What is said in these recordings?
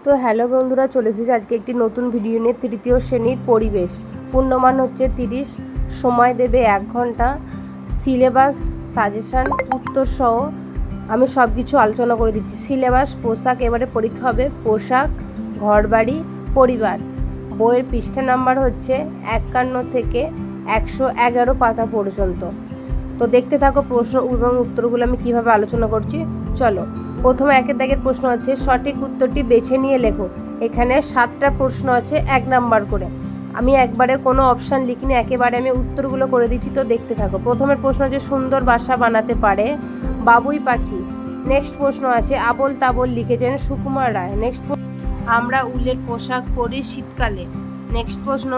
তো হ্যালো বন্ধুরা, চলে এসেছি আজকে একটি নতুন ভিডিও নিয়ে। তৃতীয় শ্রেণীর পরিবেশ, পূর্ণমান হচ্ছে 30, সময় দেবে 1 ঘন্টা, সিলেবাস, সাজেশান, উত্তর সহ আমি সব কিছু আলোচনা করে দিচ্ছি। সিলেবাস, পোশাক, এবারে পরীক্ষা হবে পোশাক, ঘরবাড়ি, পরিবার। বইয়ের পৃষ্ঠা নাম্বার হচ্ছে 51 থেকে 111 পাতা পর্যন্ত। তো দেখতে থাকো প্রশ্ন এবং উত্তরগুলো আমি কিভাবে আলোচনা করছি। চলো, প্রথমে 1 দাগের প্রশ্ন আছে, সঠিক উত্তরটি বেছে নিয়ে লেখো। এখানে 7টা প্রশ্ন আছে 1 নাম্বার করে। আমি একবারে কোনো অপশান লিখিনি, একেবারে আমি উত্তরগুলো করে দিচ্ছি, তো দেখতে থাকো। প্রথমের প্রশ্ন আছে, সুন্দর বাসা বানাতে পারে বাবুই পাখি। নেক্সট প্রশ্ন আছে, আবোল তাবোল লিখেছেন সুকুমার রায়। নেক্সট, আমরা উলের পোশাক পরি শীতকালে। নেক্সট প্রশ্ন,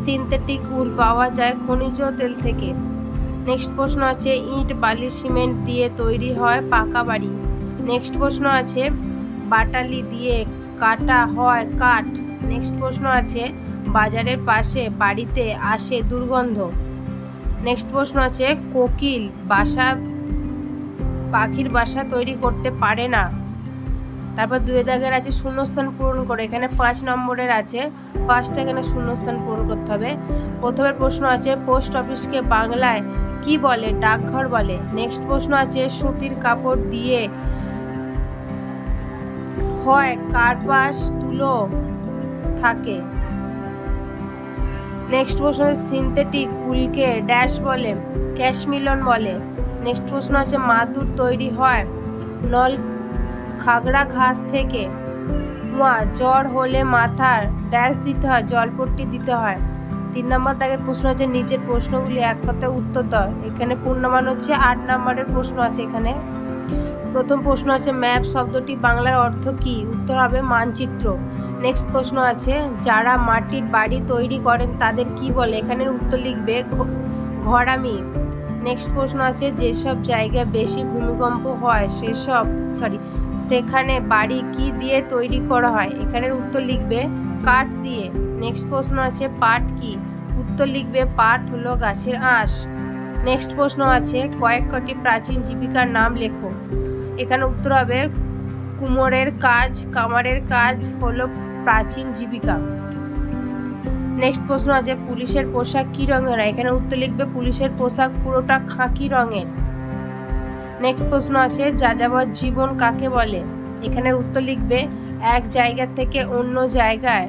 সিনথেটিক উল পাওয়া যায় খনিজ তেল থেকে। নেক্সট প্রশ্ন আছে, ইট বালি সিমেন্ট দিয়ে তৈরি হয় পাকা বাড়ি। নেক্সট প্রশ্ন আছে, বাটালি দিয়ে কাটা হয় কাঠ। নেক্সট প্রশ্ন আছে, বাজারের পাশে বাড়িতে আসে দুর্গন্ধ। নেক্সট প্রশ্ন আছে, কোকিল বাসা পাখির বাসা তৈরি করতে পারে না। তারপর 2 দাগের আছে, শূন্যস্থান পূরণ করে। এখানে 5 নম্বরের আছে, 5টা এখানে শূন্যস্থান পূরণ করতে হবে। প্রথমের প্রশ্ন আছে, পোস্ট অফিসকে বাংলায় কি বলে? ডাকঘর বলে। নেক্সট প্রশ্ন আছে, সুতির কাপড় দিয়ে হয় কার্পাস তুলো থাকে। নেক্সট প্রশ্ন আছে, সিনথেটিক উলকে ড্যাশ বলে? ক্যাশমিলন বলে। নেক্সট প্রশ্ন আছে, মাদুর তৈরি হয় নল খাগড়া ঘাস থেকে। জ্বর হলে মাথার ড্যাশ দিতে হয়? জলপট্টি দিতে হয়। 3 নম্বর দাগের প্রশ্ন আছে, নিচের প্রশ্নগুলি এক কথায় উত্তর দাও। এখানে পূর্ণমান হচ্ছে 8 নম্বরের প্রশ্ন আছে। এখানে প্রথম প্রশ্ন আছে, ম্যাপ শব্দটি বাংলার অর্থ কি? উত্তর হবে মানচিত্র। নেক্সট প্রশ্ন আছে, যারা মাটির বাড়ি তৈরি করেন তাদের কি বলে? এখানে উত্তর লিখবে ঘরামি। নেক্সট প্রশ্ন আছে, যেসব জায়গায় বেশি ভূমিকম্প হয় সেখানে বাড়ি কি দিয়ে তৈরি করা হয়? এখানের উত্তর লিখবে কাঠ দিয়ে। নেক্সট প্রশ্ন আছে, পাট কি? উত্তর লিখবে পাট হলো গাছের আঁশ। নেক্সট প্রশ্ন আছে, কয়েকটি প্রাচীন জীবিকার নাম লেখো। এখানে উত্তর হবে কুমোরের কাজ, কামারের কাজ হলো প্রাচীন জীবিকা। নেক্সট প্রশ্ন আছে, পুলিশের পোশাক কি রঙের? এখানে উত্তর লিখবে পুলিশের পোশাক পুরোটা খাকি রঙের। নেক্সট প্রশ্ন আছে, যাযাবর জীবন কাকে বলে? এখানের উত্তর লিখবে এক জায়গা থেকে অন্য জায়গায়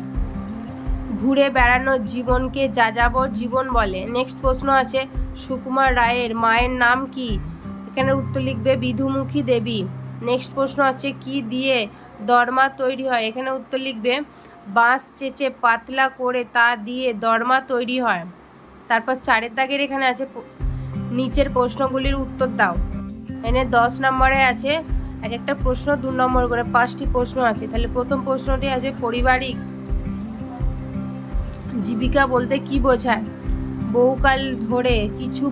ঘুরে বেড়ানোর জীবনকে যাযাবর জীবন বলে। নেক্সট প্রশ্ন আছে, সুকুমার রায়ের মায়ের নাম কি? এখানে উত্তর লিখবে বিধুমুখী দেবী। নেক্সট প্রশ্ন আছে, কি দিয়ে দরমা তৈরি হয়? এখানে উত্তর লিখবে বাঁশ চেঁচে পাতলা করে তা দিয়ে দরমা তৈরি হয়। তারপর 4 দাগের এখানে আছে, নিচের প্রশ্নগুলির উত্তর দাও। এখানে 10 নম্বরে আছে এক একটা প্রশ্ন 2 নম্বর করে, 5টি প্রশ্ন আছে। তাহলে প্রথম প্রশ্নটি আছে, পারিবারিক জীবিকা বলতে কি বোঝায়? বহুকাল ধরে কিছু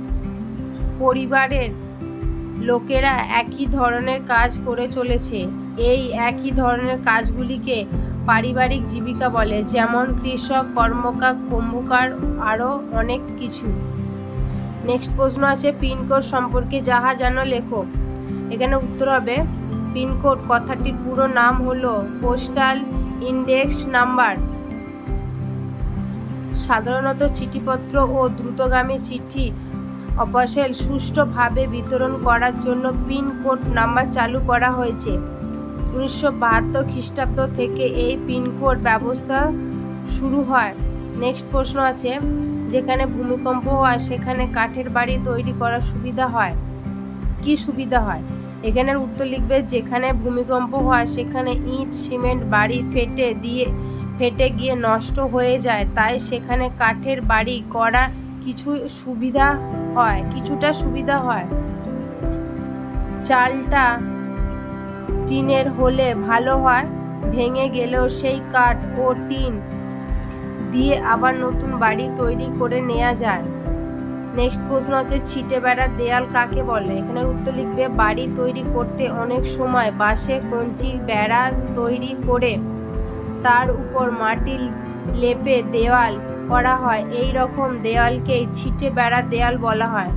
পরিবারের লোকেরা একই ধরনের কাজ করে চলেছে। এই একই ধরনের কাজগুলিকে পারিবারিক জীবিকা বলে, যেমন কৃষক, কর্মকার, কুম্ভকার, আরও অনেক কিছু। নেক্সট প্রশ্ন আছে, পিনকোড সম্পর্কে যাহা জানো লেখো। এখানে উত্তর হবে, পিনকোড কথাটির পুরো নাম হলো পোস্টাল ইন্ডেক্স নাম্বার। সাধারণত চিঠিপত্র ও দ্রুতগামী চিঠি অপার্সেল সুষ্ঠুভাবে বিতরণ করার জন্য পিনকোড নাম্বার চালু করা হয়েছে। 1972 খ্রিস্টাব্দ থেকে এই পিনকোড ব্যবস্থা শুরু হয়। নেক্সট প্রশ্ন আছে, যেখানে ভূমিকম্প হয় সেখানে কাঠের বাড়ি তৈরি করার সুবিধা হয়। কি সুবিধা হয়? এখানের উত্তর লিখবে যেখানে ভূমিকম্প হয় সেখানে ইট সিমেন্ট বাড়ি ফেটে গিয়ে নষ্ট হয়ে যায়, তাই সেখানে কাঠের বাড়ি করা কিছুটা সুবিধা হয়। চালটা টিনের হলে ভালো হয়, ভেঙে গেলেও সেই কাঠ ও টিন দিয়ে আবার নতুন বাড়ি তৈরি করে নেওয়া যায়। নেক্সট প্রশ্ন হচ্ছে, ছিটে বেড়া দেয়াল কাকে বলে? এখানে উত্তর লিখবে বাড়ি তৈরি করতে অনেক সময় বাঁশে কঞ্চি বেড়া তৈরি করে তার উপর মাটি লেপে দেওয়াল করা হয়। এই রকম দেওয়ালকেই ছিটে বেড়া দেয়াল বলা হয়।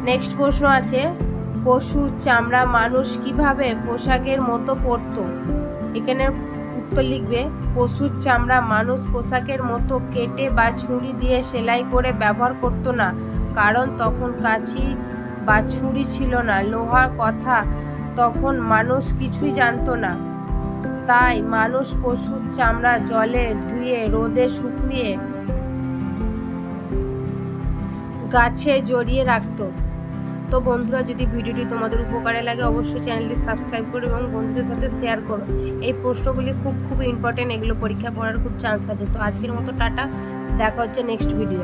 নেক্সট প্রশ্ন আছে, পশুর চামড়া মানুষ কিভাবে পোশাকের মতো পরতো? এখানে উত্তর লিখবে, পশুর চামড়া মানুষ পোশাকের মতো কেটে বা ছুরি দিয়ে সেলাই করে ব্যবহার করতো না, কারণ তখন কাঁচি বা ছুরি ছিল না, লোহার কথা তখন মানুষ কিছুই জানতো না। তাই মানুষ পশুর চামড়া জলে ধুয়ে রোদে শুকিয়ে গাছে জড়িয়ে রাখতো। তো বন্ধুরা, যদি ভিডিওটি তোমাদের উপকারে লাগে অবশ্যই চ্যানেলটি সাবস্ক্রাইব করো এবং বন্ধুদের সাথে শেয়ার করো। এই প্রশ্নগুলি খুব ইম্পর্টেন্ট, এগুলো পরীক্ষা পড়ার খুব চান্স আছে। তো আজকের মতো টাটা, দেখা হচ্ছে নেক্সট ভিডিও।